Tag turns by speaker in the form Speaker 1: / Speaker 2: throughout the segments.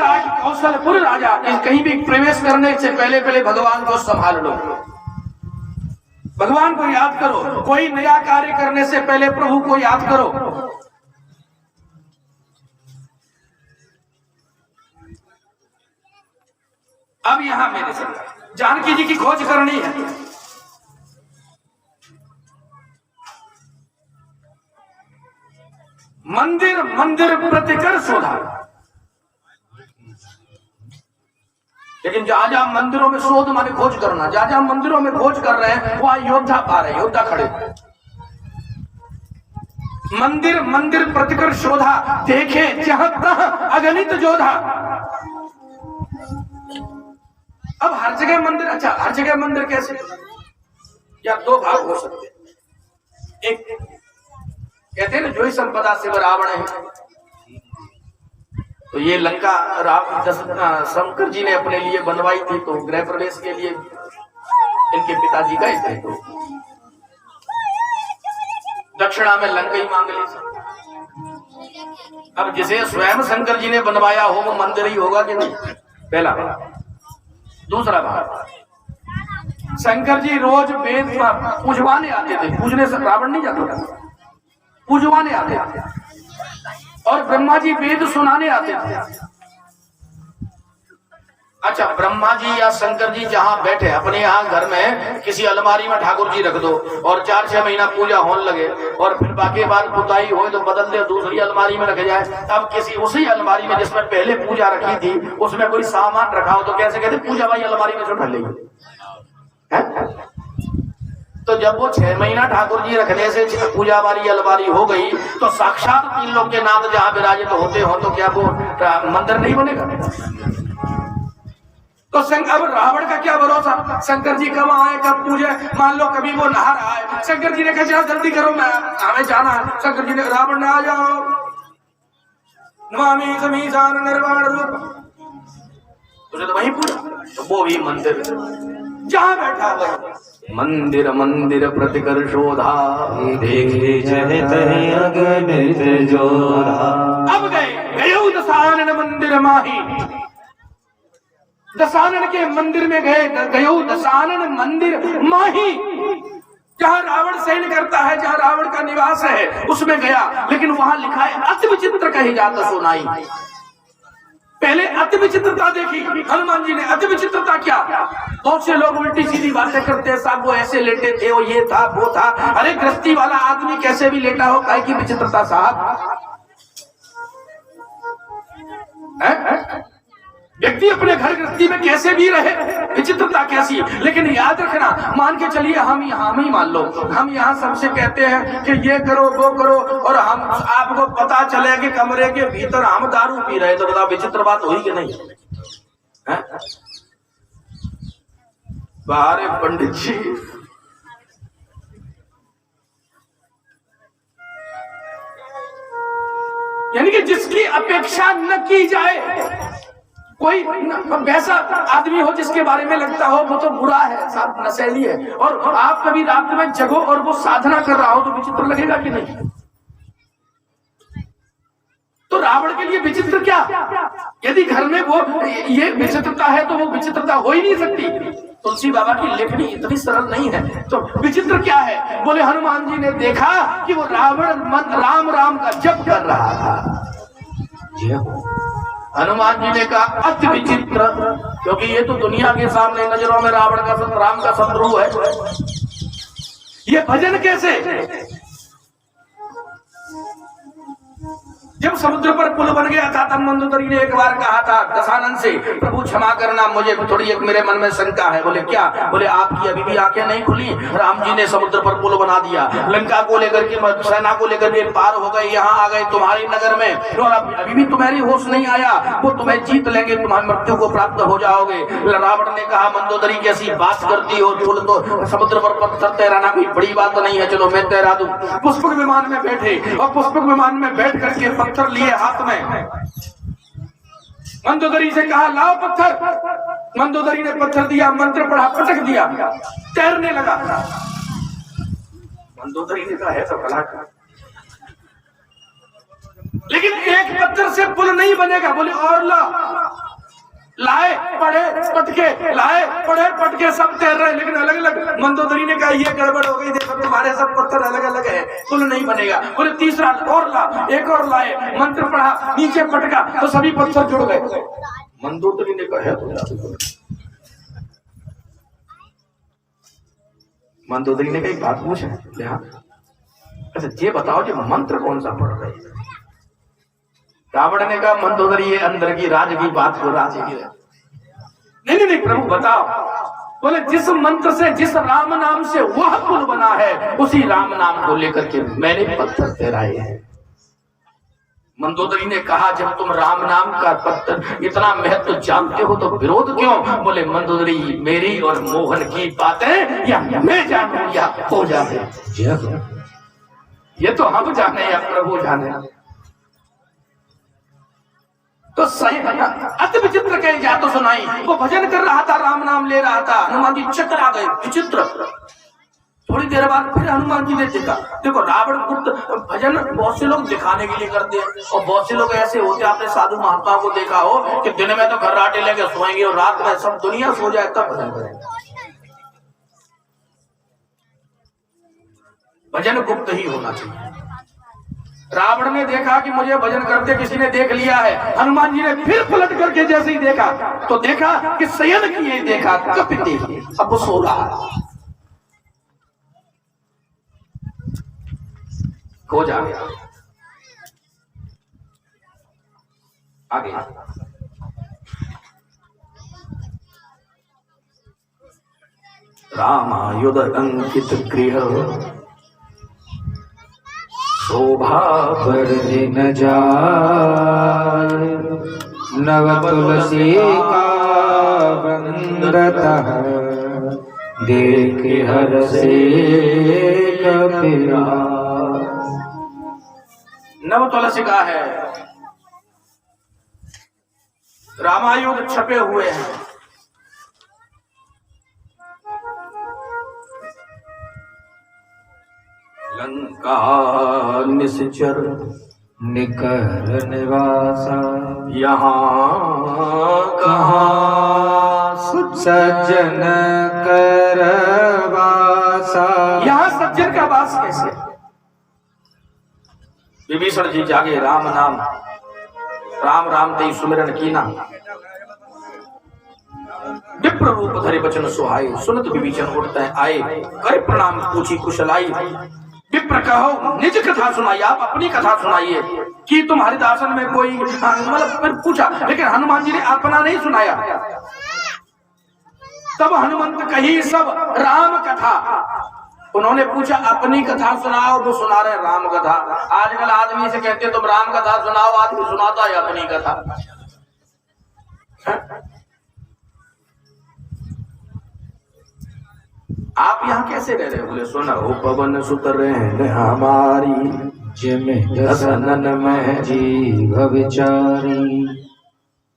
Speaker 1: कहा कि कौशलपुर राजा कहीं भी प्रवेश करने से पहले पहले भगवान को संभाल लो, भगवान को याद करो। कोई नया कार्य करने से पहले प्रभु को याद करो। अब यहां मेरे से जानकी जी की खोज करनी है। मंदिर मंदिर प्रतिकर शोधा, लेकिन जहां जहां मंदिरों में शोध माने खोज करना, जहां जहां मंदिरों में खोज कर रहे हैं वहां योद्धा पा रहे, योद्धा खड़े। मंदिर मंदिर प्रतिकर शोधा, देखे जहां तहां अगणित जोधा। अब हर जगह मंदिर, अच्छा हर जगह मंदिर कैसे? या दो भाग हो सकते हैं। एक कहते हैं ना, जो ही संपदा से रावण है, तो ये लंका शंकर जी ने अपने लिए बनवाई थी, तो गृह प्रवेश के लिए इनके पिताजी गए थे, तो दक्षिणा में लंका ही मांग ली। अब जिसे स्वयं शंकर जी ने बनवाया हो वो मंदिर ही होगा कि नहीं? पहला बात। दूसरा बात, शंकर जी रोज वेद पूजवाने आते थे, पूजने से रावण नहीं जाता था, पूजवाने आते थे, और ब्रह्मा जी वेद सुनाने आते थे। अच्छा, ब्रह्मा जी या शंकर जी जहां बैठे अपने यहाँ घर में किसी अलमारी में ठाकुर जी रख दो और 4-6 महीना पूजा होने लगे, और फिर बाकी बात पुताई हो तो बदल दे, दूसरी अलमारी में रखे जाए। अब किसी उसी अलमारी में जिसमें पहले पूजा रखी थी उसमें कोई सामान रखा हो तो कैसे कहते पूजा भाई अलमारी में छोड़ लेंगे। तो जब वो 6 महीना ठाकुर जी रखने से पूजा वाली अलमारी हो गई, तो साक्षात 3 लोग के नाम जहां विराजित होते हो तो क्या वो मंदिर नहीं बनेगा? तो अब रावण का क्या भरोसा, शंकर जी कब आए कब पूजे। मान लो कभी वो नहा रहा है, शंकर जी ने कहा जल्दी करो मैं हमें जाना है। शंकर जी ने, रावण ने आ जाओ, नमामि समीसान निर्वाण रूप, तुझे तो वहीं पूजा। तो वो भी मंदिर जहां बैठा हुआ मंदिर मंदिर प्रतिकर शोधा,
Speaker 2: देखे जहे तहे अगणित जोधा।
Speaker 1: अब गए दशानन मंदिर माही, दशानन के मंदिर में गए, दशानन मंदिर माही, जहां रावण शयन करता है, जहां रावण का निवास है उसमें गया। लेकिन वहां लिखा है अति विचित्र कही जाता सुनाई। पहले अति विचित्रता देखी हनुमान जी ने। अति विचित्रता क्या? बहुत से लोग उल्टी सीधी बातें करते हैं, साहब वो ऐसे लेटे थे, वो ये था वो था। अरे गृहस्थी वाला आदमी कैसे भी लेटा हो, काहे की विचित्रता साहब? व्यक्ति अपने घर गृहस्थी में कैसे भी रहे, विचित्रता कैसी? लेकिन याद रखना, मान के चलिए हम ही मान लो, हम यहाँ सबसे कहते हैं कि ये करो वो करो, और हम आपको पता चले कि कमरे के भीतर हम दारू पी रहे, तो बताओ विचित्र बात हुई कि नहीं? बाहर पंडित जी यानी कि जिसकी अपेक्षा न की जाए, कोई वैसा आदमी हो जिसके बारे में लगता हो वो तो बुरा है साहब, नशेली है, और आप कभी रात में जगो और वो साधना कर रहा हो तो विचित्र लगेगा कि नहीं? तो रावण के लिए विचित्र क्या? यदि घर में वो ये विचित्रता है तो वो विचित्रता हो ही नहीं सकती। तुलसी बाबा की लेखनी इतनी सरल नहीं है। तो विचित्र क्या है? बोले हनुमान जी ने देखा कि वो रावण राम राम का जप कर रहा था। हनुमान जी ने कहा अति विचित्र, क्योंकि ये तो दुनिया के सामने नजरों में रावण का राम का शत्रु है, ये भजन कैसे? जब समुद्र पर पुल बन गया था तब मंदोदरी ने एक बार कहा था दशानन से, प्रभु क्षमा करना मुझे थोड़ी एक मेरे मन में शंका है। बोले क्या? बोले आपकी अभी भी आंखें नहीं खुली, राम जी ने समुद्र पर पुल बना दिया, लंका को लेकर के सेना को लेकर के पार हो गए, यहाँ आ गए तुम्हारे नगर में, और अभी भी तुम्हारी होश नहीं आया, वो तुम्हें जीत लेंगे, तुम्हारी मृत्यु को प्राप्त हो जाओगे। रावण ने कहा मंदोदरी कैसी बात करती हो, पुल तो समुद्र पर पत्थर तैराना कोई बड़ी बात नहीं है, चलो मैं तैरा दूं। पुष्पक विमान में बैठे और पुष्पक विमान में बैठ करके पत्थर लिए हाथ में, मंदोदरी से कहा लाओ पत्थर। मंदोदरी ने पत्थर दिया, मंत्र पढ़ा, पटक दिया, तैरने लगा। मंदोदरी ने कहा है तो कला, लेकिन एक पत्थर से पुल नहीं बनेगा। बोले और ला, लाए पड़े पटके, लाए पड़े पटके, सब तैर रहे लेकिन अलग अलग। मंदोदरी ने कहा ये गड़बड़ हो गई, देखो तुम्हारे सब पत्थर अलग अलग है, पुल नहीं बनेगा। बोले तीसरा और ला, एक और लाए, मंत्र पढ़ा, नीचे पटका तो सभी पत्थर जुड़ गए। मंदोदरी ने कहा मंदोदरी ने कहा बात पूछे, अच्छा ये बताओ जो मंत्र कौन सा पढ़ रहे? रावण ने कहा मंदोदरी ये अंदर की राज की बात को राज की नहीं प्रभु बताओ। बोले जिस मंत्र से, जिस राम नाम से वह पुल बना है, उसी राम नाम को लेकर के मैंने पत्थर तैराए हैं। मंदोदरी ने कहा जब तुम राम नाम का पत्थर इतना महत्व जानते हो तो विरोध क्यों? बोले मंदोदरी मेरी और मोहन की बातें या मैं जानूं या हो जाने, ये तो हम जाने या प्रभु जाने। तो सही अति विचित्र कही जा तो सुनाई। वो भजन कर रहा था, राम नाम ले रहा था, हनुमान जी चक्कर आ गए, विचित्र। थोड़ी देर बाद फिर हनुमान जी ने देखा, देखो रावण गुप्त भजन बहुत से लोग दिखाने के लिए करते हैं, और बहुत से लोग ऐसे होते हैं, आपने साधु महात्माओं को देखा हो कि दिन में तो खर्राटे लेके सोएंगे और रात में सब दुनिया सो जाए तब भजन करेंगे। भजन गुप्त ही होना चाहिए। रावण ने देखा कि मुझे भजन करते किसी ने देख लिया है। हनुमान जी ने फिर पलट करके जैसे ही देखा तो देखा कि शयन किए, देखा कपिते, अब वो सो रहा है। खो जा गया। आगे रामायुध अंकित गृह
Speaker 2: शोभा पर न जाय, नव तुलसी का बंदतः, देख हर से कपिरा।
Speaker 1: नव तुलसी का है, रामायुध छपे हुए हैं। लंका निश्चर
Speaker 2: निकर निवासा,
Speaker 1: यहाँ कहाँ
Speaker 2: सज्जन कर वासा।
Speaker 1: यहाँ सज्जन का वास कैसे? विभीषण जी जागे, राम नाम राम राम ते सुमिरन कीना, विप्र रूप धरे बचन सुहाए, सुनत विभीषण उठते आए, कर प्रणाम पूछी कुशलाई। विप्र कहो निज कथा सुनाइए, आप अपनी कथा सुनाइए कि तुम हरिदासन में कोई, मतलब पूछा, लेकिन हनुमान जी ने अपना नहीं सुनाया। तब हनुमंत कही सब राम कथा, उन्होंने पूछा अपनी कथा सुनाओ, वो सुना रहे राम कथा। आजकल आदमी से कहते तुम राम कथा सुनाओ, आदमी सुनाता है अपनी कथा। आप यहाँ कैसे रह रहे? बोले सुनो पवन सुत रहे हमारी,
Speaker 2: जिमे दसनन में जीव विचारी।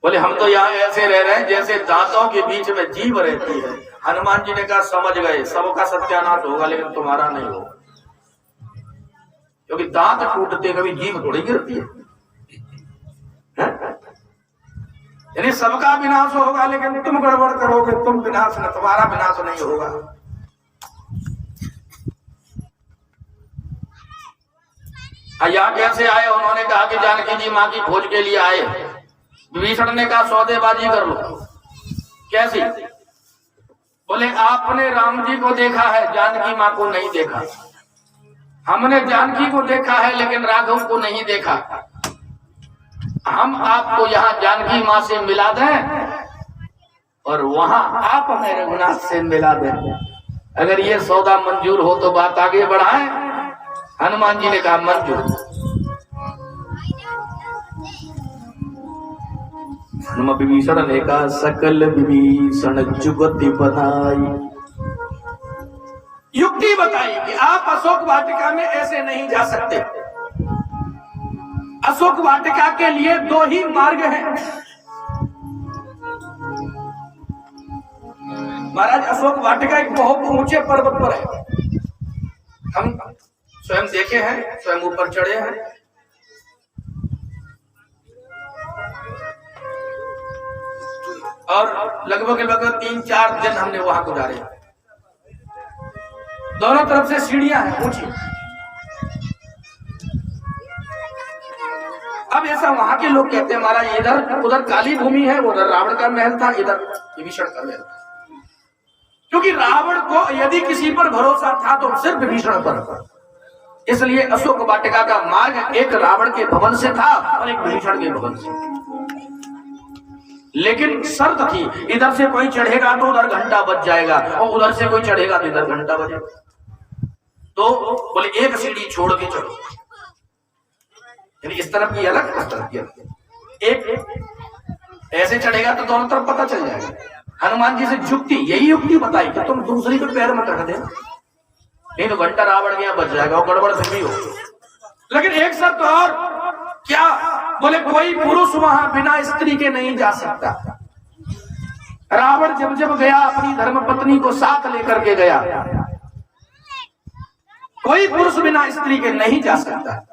Speaker 1: बोले हम तो यहाँ ऐसे रह रहे हैं जैसे दांतों के बीच में जीव रहती है। हनुमान जी ने कहा समझ गए, सबका सत्यानाश होगा लेकिन तुम्हारा नहीं होगा, क्योंकि दांत टूटते कभी जीव थोड़ी गिरती है। यानी सबका विनाश होगा लेकिन तुम गड़बड़ करोगे, तुम विनाश न, तुम्हारा विनाश नहीं होगा। यहाँ कैसे आए? उन्होंने कहा कि जानकी जी माँ की खोज के लिए आए। विभीषण ने कहा सौदेबाजी कर लो। कैसी? बोले आपने राम जी को देखा है, जानकी माँ को नहीं देखा। हमने जानकी को देखा है लेकिन राघव को नहीं देखा। हम आपको यहाँ जानकी माँ से मिला दें और वहां आप हमें रघुनाथ से मिला दें। अगर ये सौदा मंजूर हो तो बात आगे बढ़ाएं। हनुमान जी ने कहा मंजूर। हनुमान विभीषण ने कहा सकल विभीषण जुगति बनाई, युक्ति बताई कि आप अशोक वाटिका में ऐसे नहीं जा सकते। अशोक वाटिका के लिए दो ही मार्ग हैं। महाराज अशोक वाटिका एक बहुत ऊंचे पर्वत पर है, हम स्वयं देखे हैं, स्वयं ऊपर चढ़े हैं। और लगभग लगभग 3-4 दिन हमने वहां गुजारे। दोनों तरफ से सीढ़ियां हैं ऊंची। अब ऐसा वहां के लोग कहते हैं महाराज इधर उधर काली भूमि है, उधर रावण का महल था, इधर विभीषण का महल था। क्योंकि रावण को यदि किसी पर भरोसा था तो सिर्फ विभीषण पर, इसलिए अशोक वाटिका का मार्ग एक रावण के भवन से था और एक विभीषण के भवन से। लेकिन शर्त थी, इधर से कोई चढ़ेगा तो उधर घंटा बज जाएगा और उधर से कोई चढ़ेगा तो इधर घंटा बजेगा। तो बोले एक सीढ़ी छोड़ के चलो, यानी इस तरफ की अलग इस तरफ की अलग। एक ऐसे चढ़ेगा तो दोनों तरफ पता चल जाएगा। हनुमान जी से युक्ति यही युक्ति बताई कि तुम दूसरी पे पैर मत रख देना, नहीं तो घंटा रावण गया बच जाएगा, वो गड़बड़ फिर भी हो। लेकिन एक शर्त और, क्या? बोले कोई पुरुष वहां बिना स्त्री के नहीं जा सकता। रावण जब जब गया अपनी धर्म पत्नी को साथ लेकर के गया, कोई पुरुष बिना स्त्री के नहीं जा सकता।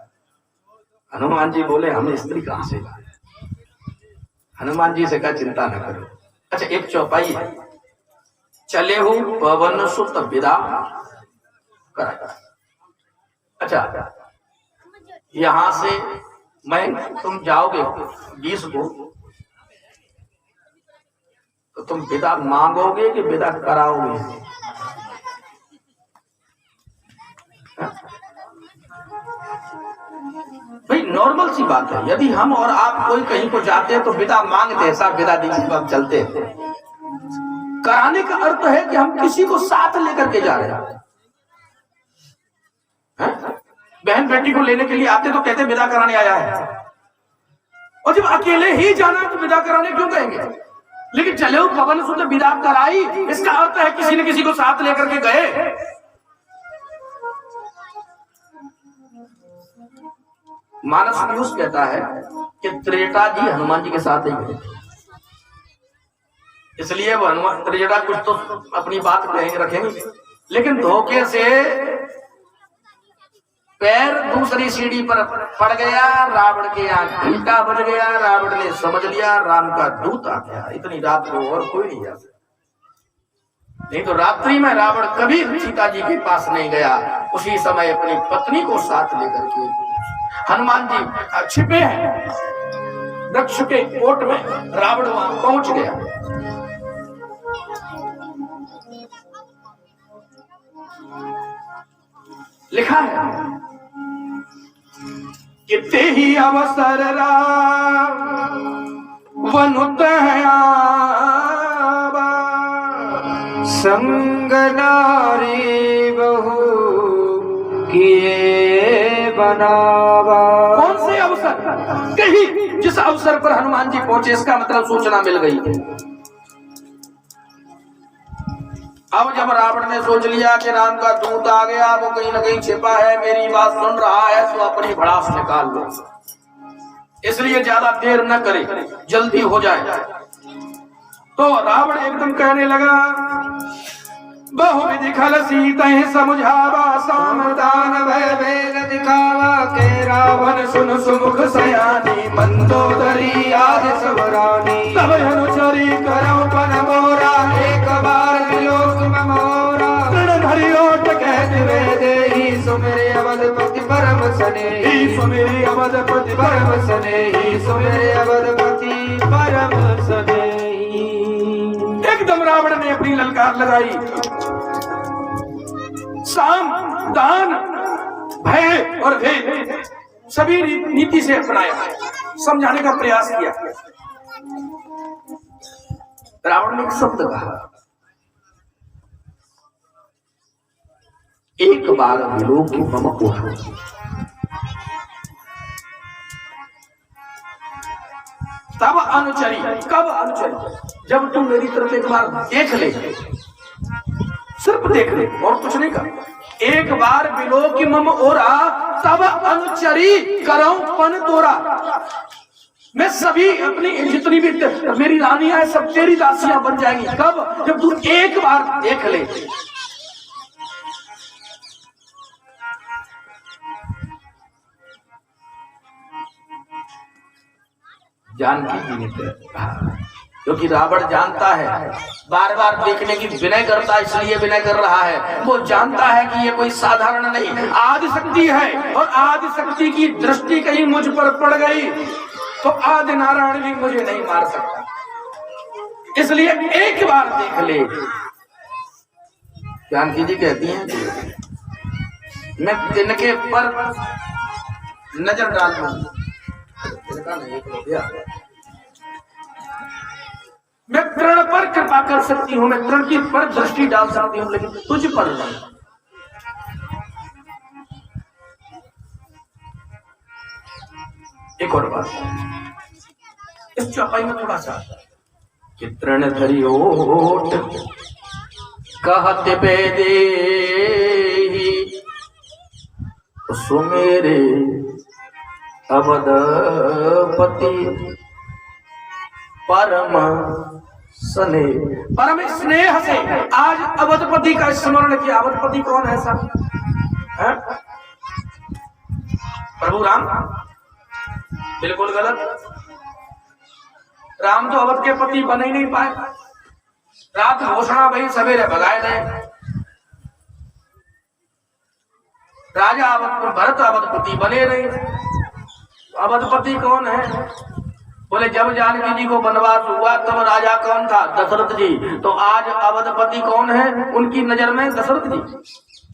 Speaker 1: हनुमान जी बोले हम स्त्री कहां से लाए? हनुमान जी से कहा चिंता न करो। अच्छा एक चौपाई है, चले हो पवन सुत विदा करा। अच्छा यहां से मैं तुम जाओगे 20 को, तो तुम विदा मांगोगे कि विदा कराओगे? भाई नॉर्मल सी बात है, यदि हम और आप कोई कहीं को जाते हैं तो विदा मांगते हैं, साहब विदा दीजिए हम चलते हैं। कराने का अर्थ है कि हम किसी को साथ लेकर के जा रहे हैं। बहन बेटी को लेने के लिए आते तो कहते विदा कराने आया है, और जब अकेले ही जाना तो विदा कराने क्यों कहेंगे? लेकिन चले हो पवन सुत विदा कराई, इसका अर्थ है किसी न किसी को साथ लेकर के गए। मानस पीयूष कहता है कि त्रेता जी हनुमान जी के साथ ही गए, इसलिए वो हनुमान त्रेता कुछ तो अपनी बात कहेंगे रखेंगे, लेकिन धोखे से पैर दूसरी सीढ़ी पर पड़ गया, रावण के यहाँ घंटा बज गया, रावण ने समझ लिया राम का दूत आ गया। इतनी रात को और कोई नहीं जा सकता, नहीं तो रात्रि में रावण कभी सीता जी के पास नहीं गया। उसी समय अपनी पत्नी को साथ लेकर के हनुमान जी छिपे हैं दक्ष के कोट में, रावण वहां पहुंच गया। लिखा है कि ते ही अवसर वनुत
Speaker 2: संग नारी बहु किए बनावा।
Speaker 1: कौन से अवसर? कहीं जिस अवसर पर हनुमान जी पहुंचे, इसका मतलब सूचना मिल गई। अब जब रावण ने सोच लिया कि राम का दूत आ गया, वो कहीं न कहीं छिपा है, मेरी बात सुन रहा है, तो अपनी भड़ास निकाल लो, इसलिए ज्यादा देर न करे, जल्दी हो जाए। तो रावण एकदम कहने लगा, बहुविधि खल सीता समझावा, सामदान भय भेद दिखावा, के रावण सुन सुमुख सयानी, मंदोदरी आदि सबरानी, तब अनुचरी करो पन मोरा, एक बार विलोक मोरा, धरि ओट कहत वेदेहि, सुमेरे अवधपति परम स्नेही, सुमेरे अवधपति परम स्नेही, सुमेरे अवधपति परम स्नेही। एकदम रावण ने अपनी ललकार लगाई, साम दान भय और भेद सभी नीति से अपनाया, समझाने का प्रयास किया। रावण ने एक शब्द कहा, एक बार विलोक की मम ओढ़ो। तब अनुचरी, कब अनुचरी? जब तुम मेरी तरफ एक बार देख ले, सिर्फ देख ले और कुछ नहीं कर। एक बार विलोक की मम ओरा, तब अनुचरी करऊं पन तोरा। मैं सभी अपनी जितनी भी मेरी रानियां हैं सब तेरी दासियां बन जाएंगी। कब? जब तू एक बार देख ले। जानकी जी ने कहा, क्योंकि रावण जानता है, बार बार देखने की विनय करता है, इसलिए विनय कर रहा है। वो जानता है कि ये कोई साधारण नहीं, आदि शक्ति है, और आदि शक्ति की दृष्टि कहीं मुझ पर पड़ गई तो आदि नारायण भी मुझे नहीं मार सकता, इसलिए एक बार देख ले। जानकी जी कहती हैं मैं तिनके पर नजर डाल दूं, मैं तृण पर कृपा कर सकती हूँ, मैं तृण की पर दृष्टि डाल सकती हूँ, लेकिन तुझ पर नहीं। एक और बात इस चौपाई में थोड़ा सा कि तृण धरी ओट कहते बेदे सुमेरे अवधपति परम स्नेह, परम स्नेह से आज अवधपति का स्मरण किया। अवधपति कौन है सब? प्रभु राम? बिल्कुल गलत। राम तो अवध के पति बन ही नहीं पाए, रात घोषणा भई सवेरे भगाए गए। राजा अवध भरत अवधपति बने नहीं। अवधपति कौन है? बोले जब जानकी जी को वनवास हुआ तब राजा कौन था? दशरथ जी। तो आज अवधपति कौन है उनकी नजर में? दशरथ जी।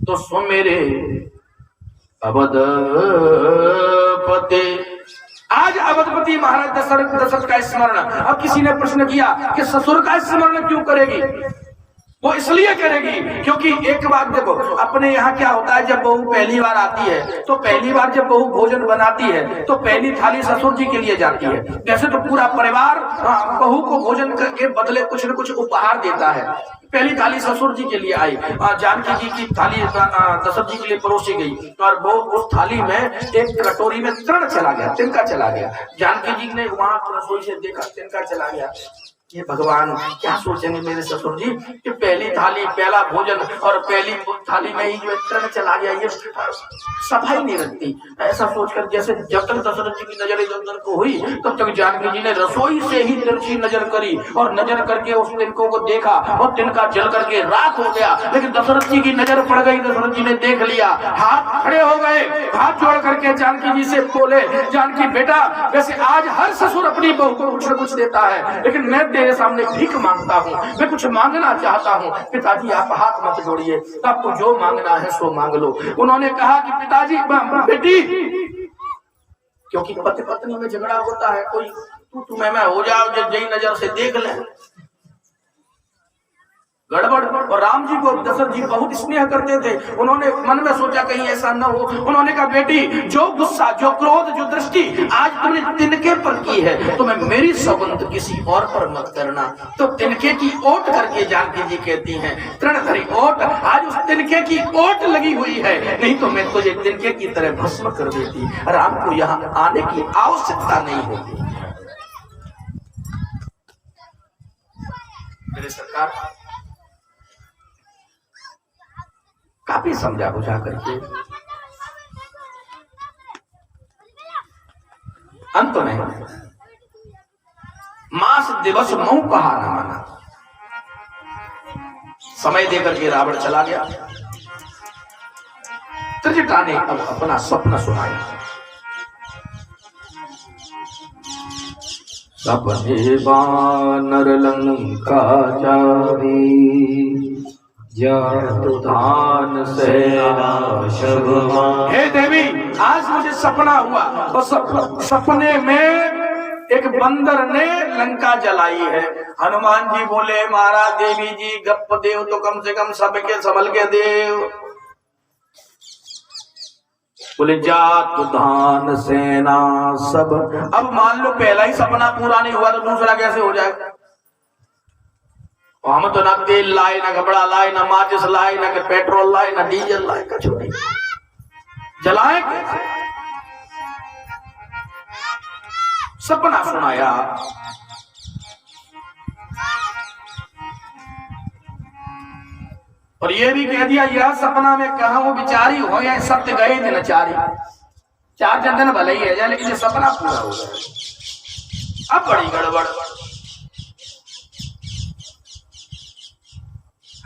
Speaker 1: तो सो मेरे अवधपति, आज अवधपति महाराज दशरथ का स्मरण। अब किसी ने प्रश्न किया कि ससुर का स्मरण क्यों करेगी? वो इसलिए करेगी क्योंकि एक बात देखो, अपने यहाँ क्या होता है, जब बहू पहली बार आती है तो पहली बार जब बहू भोजन बनाती है तो पहली थाली ससुर जी के लिए जाती है। वैसे तो पूरा परिवार बहू को भोजन के बदले कुछ न कुछ उपहार देता है। पहली थाली ससुर जी के लिए आई, जानकी जी की थाली दशरथ जी के लिए परोसी गई, और वो उस थाली में एक कटोरी में तृण चला गया, तिनका चला गया। जानकी जी ने वहां रसोई से देखा, तिनका चला गया। ये भगवान क्या सोचेंगे मेरे ससुर जी कि पहली थाली पहला भोजन और पहली थाली में ही जो तृण चला गया, ये सफाई नहीं रखती। ऐसा सोचकर जैसे जब तक दशरथ जी की नजर इधर उधर को हुई तब तक जानकी जी ने रसोई से ही तिरछी नजर करी और नजर करके उस तिनकों को देखा और तिनका जल करके राख हो गया। लेकिन दशरथ जी की नजर पड़ गई, दशरथ जी ने देख लिया, हाथ खड़े हो गए, हाथ जोड़ करके जानकी जी से बोले, जानकी बेटा वैसे आज हर ससुर अपनी बहू को कुछ न कुछ देता है, लेकिन मैं तेरे सामने भीख मांगता हूँ, मैं कुछ मांगना चाहता हूँ। पिताजी आप हाथ मत जोड़िए, आपको जो मांगना है सो मांग लो। उन्होंने कहा कि पिताजी बेटी, क्योंकि पति पत्नी में झगड़ा होता है, कोई तू मैं हो जाओ, जब जई नजर से देख ले गड़बड़। और राम जी को दशरथ जी बहुत स्नेह करते थे। उन्होंने मन में सोचा कहीं ऐसा न हो, उन्होंने कहा बेटी जो गुस्सा, जो क्रोध, जो दृष्टि आज तुमने तिनके पर की है तो मैं मेरी सौगंध किसी और पर मत करना। तो तिनके की ओट करके जानकी जी कहती हैं तृण धरी ओट, आज उस तिनके की ओट लगी हुई है, नहीं तो मैं तुझे तिनके की तरह भस्म कर देती। राम को यहाँ आने की आवश्यकता नहीं होती। मेरे सरकार काफी समझा बुझा करके अंत में मास दिवस मऊ कहा न माना, समय देकर के रावण चला गया। त्रिजटा ने अब अपना स्वप्न सुनाया। सपने वानर लंका जारी,
Speaker 2: धान सेना शबमा।
Speaker 1: हे देवी आज मुझे सपना हुआ और सपने में एक बंदर ने लंका जलाई है। हनुमान जी बोले महाराज देवी जी गप देव तो कम से कम सबके संभल के देव। बोले जात धान सेना सब। अब मान लो पहला ही सपना पूरा नहीं हुआ तो दूसरा कैसे हो जाएगा? हम तो ना तेल लाए, ना कपड़ा लाए, ना माचिस लाए, ना पेट्रोल लाए, ना डीजल लाए, कुछ नहीं। जलाए कैसे? सपना सुनाया। और ये भी कह दिया यह सपना में कहा वो बिचारी हो या सत्य गए थे न चारी। 4 दिन भले ही है जाए, लेकिन ये सपना पूरा हो गया। अब बड़ी गड़बड़।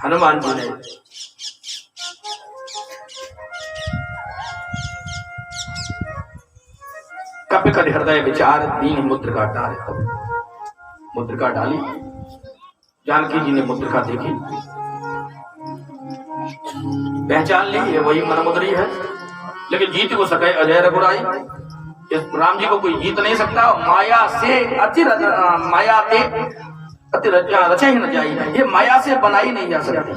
Speaker 1: हनुमान जी ने कपि कद हृदय विचार दीन मुद्रिका डाले, तब मुद्रिका डाली। जानकी जी ने मुद्रिका देखी, पहचान ली ये वही मनमुद्री है, लेकिन जीत को सके अजय रघुराई। इस राम जी को कोई जीत नहीं सकता। माया से माया ते अति रचे ही न जाई, ये माया से बनाई नहीं जा सकती।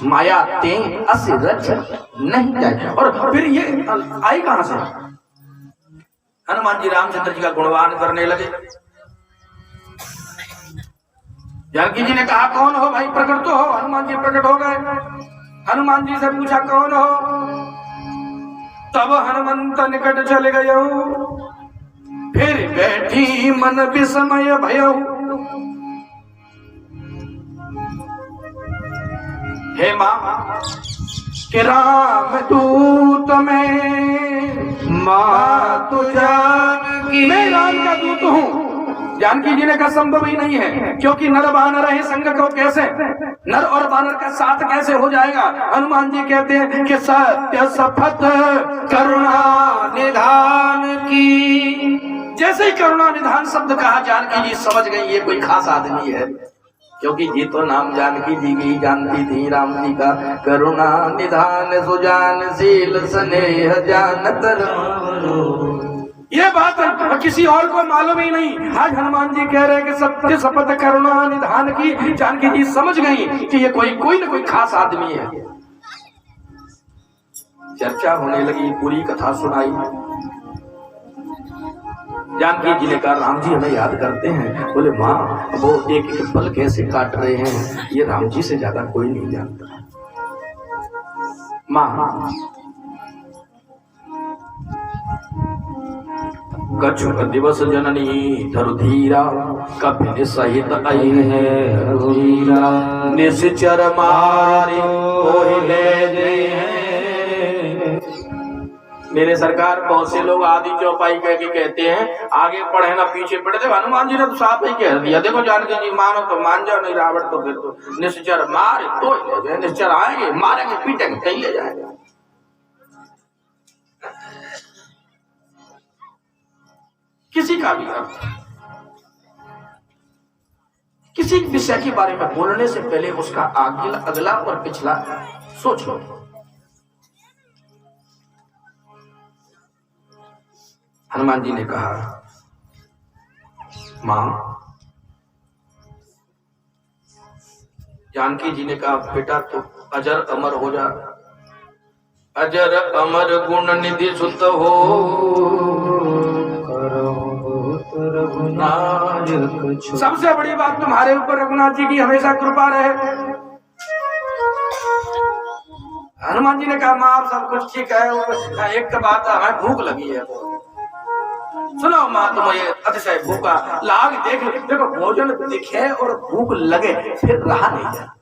Speaker 1: माया ते अस रच नहीं जाए। और फिर ये आई कहां से? हनुमान जी रामचंद्र जी का गुणगान करने लगे। जानकी जी ने कहा कौन हो भाई, प्रकट तो हो। हनुमान जी प्रकट हो गए। हनुमान जी से पूछा कौन हो? तब हनुमंत निकट चले गयो, फिर बैठी मन विस्मय भयो। हे मां कि राम दूत में मातु जानकी, मैं राम का दूत हूं। जानकी जी ने कहा संभव ही नहीं है, क्योंकि नर बानर है संग को कैसे, नर और बानर का साथ कैसे हो जाएगा? हनुमान जी कहते हैं कि सत्य शपथ करुणा निधान की। जैसे ही करुणा निधान शब्द कहा, जानकी जी समझ गई ये कोई खास आदमी है, क्योंकि जी तो नाम जानकी जी की जानती थी राम जी का। करुणा निधान सुजानशील स्नेह जानत राम, ये बात किसी और को मालूम ही नहीं। आज हनुमान जी कह रहे हैं कि सत्य शपथ करुणा निधान की। जानकी जी समझ गई कि ये कोई न कोई खास आदमी है। चर्चा होने लगी, पूरी कथा सुनाई। जानकी जी ने कहा राम जी हमें याद करते हैं। बोले माँ वो एक एक पल कैसे काट रहे हैं, ये राम जी से ज्यादा कोई नहीं जानता। माँ कछुक दिवस जननी धरुधीरा, कपिन सहित आई है रघुवीरा। निश्चर मारे कोई ले गए। मेरे सरकार बहुत से लोग आदि चौपाई कह के कहते हैं आगे पढ़े ना पीछे पढ़े। देखो हनुमान जी ने तो साफ ही कह दिया। देखो जानकी जी मानो तो मान जाओ, नहीं रावण तो फिर तो निश्चर मारे तो ले जाए। निश्चर आएंगे, मारेंगे, पीटेंगे, कहीं ले जाएंगे। किसी का भी अर्थ, किसी विषय के बारे में बोलने से पहले उसका अगला और पिछला सोच लो। हनुमान जी ने कहा मां, जानकी जी ने कहा बेटा तू अजर अमर हो जा। अजर अमर गुण निधि सुत हो, सबसे बड़ी बात तुम्हारे ऊपर रघुनाथ जी की हमेशा कृपा रहे। हनुमान जी ने कहा मां सब कुछ ठीक है, एक तो बात हमें भूख लगी है। सुनो मां तुम ये अतिशय भूखा लाग देखो भोजन दिखे और भूख लगे फिर रहा नहीं जाता।